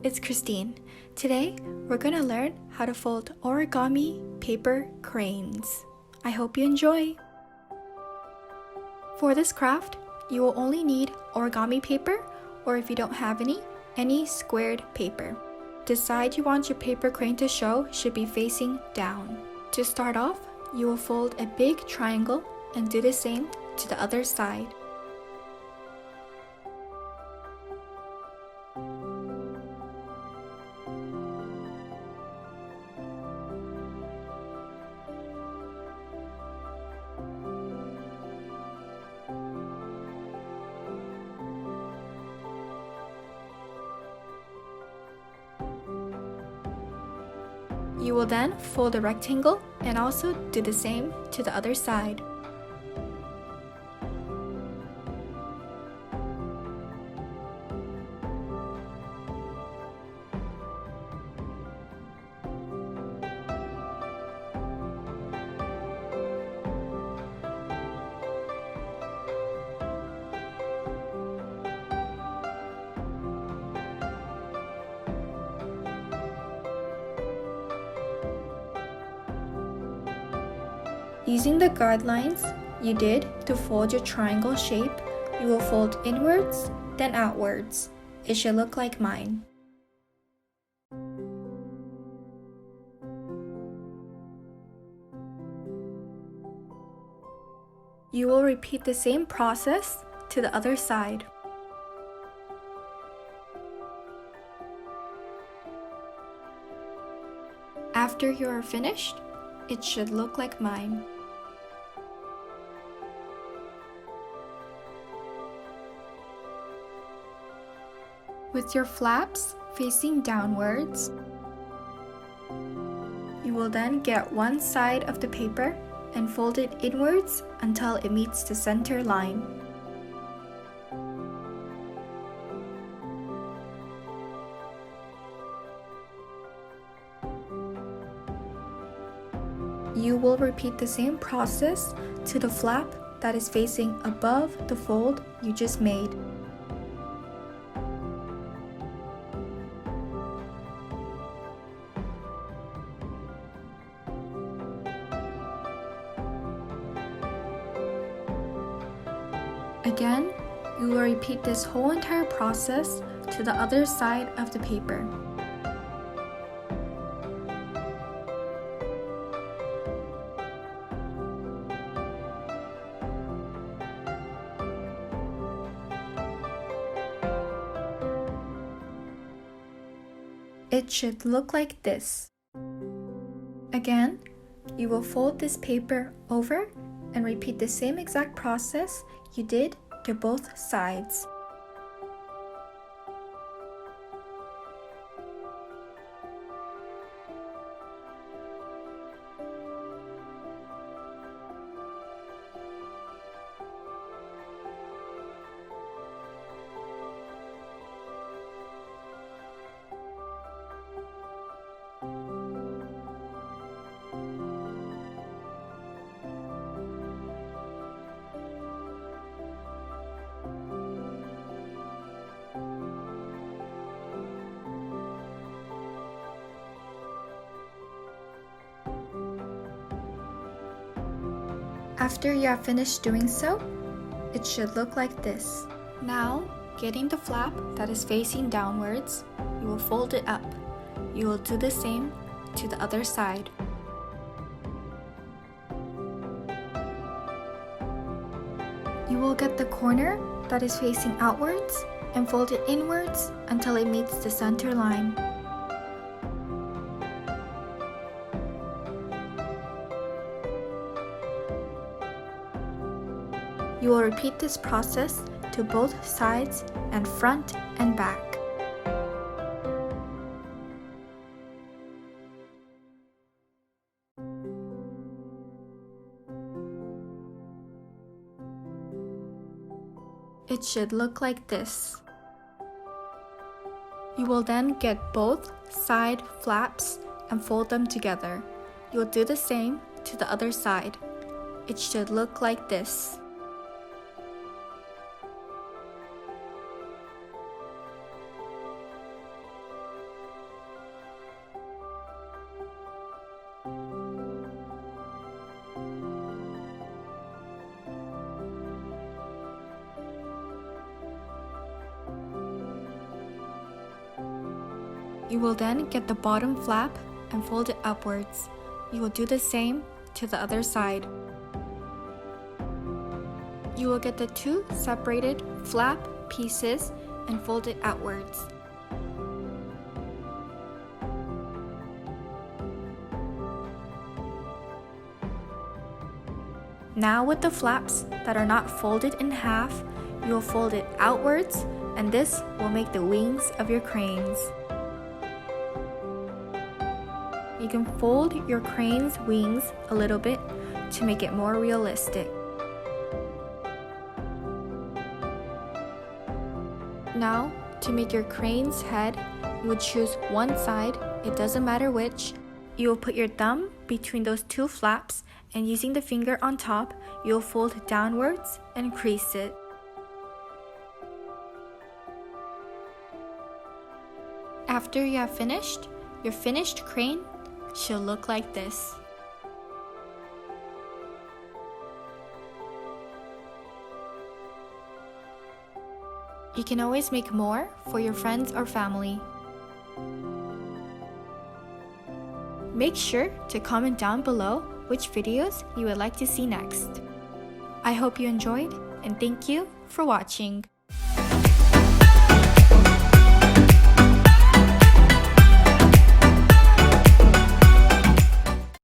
it's Christine. Today, we're gonna learn how to fold origami paper cranes. I hope you enjoy! For this craft, you will only need origami paper, or if you don't have any squared paper. The side you want your paper crane to show should be facing down. To start off, you will fold a big triangle and do the same to the other side. You will then fold a rectangle and also do the same to the other side. Using the guidelines you did to fold your triangle shape, you will fold inwards, then outwards. It should look like mine. You will repeat the same process to the other side. After you are finished, it should look like mine. With your flaps facing downwards, you will then get one side of the paper and fold it inwards until it meets the center line. You will repeat the same process to the flap that is facing above the fold you just made. Again, you will repeat this whole entire process to the other side of the paper. It should look like this. Again, you will fold this paper over and repeat the same exact process you did to both sides. After you have finished doing so, it should look like this. Now, getting the flap that is facing downwards, you will fold it up. You will do the same to the other side. You will get the corner that is facing outwards and fold it inwards until it meets the center line. You will repeat this process to both sides and front and back. It should look like this. You will then get both side flaps and fold them together. You will do the same to the other side. It should look like this. You will then get the bottom flap and fold it upwards. You will do the same to the other side. You will get the two separated flap pieces and fold it outwards. Now with the flaps that are not folded in half, you will fold it outwards, and this will make the wings of your cranes. You can fold your crane's wings a little bit to make it more realistic. Now, to make your crane's head, you would choose one side, it doesn't matter which. You will put your thumb between those two flaps, and using the finger on top, you'll fold downwards and crease it. After you have finished, your finished crane should look like this. You can always make more for your friends or family. Make sure to comment down below which videos you would like to see next. I hope you enjoyed, and thank you for watching.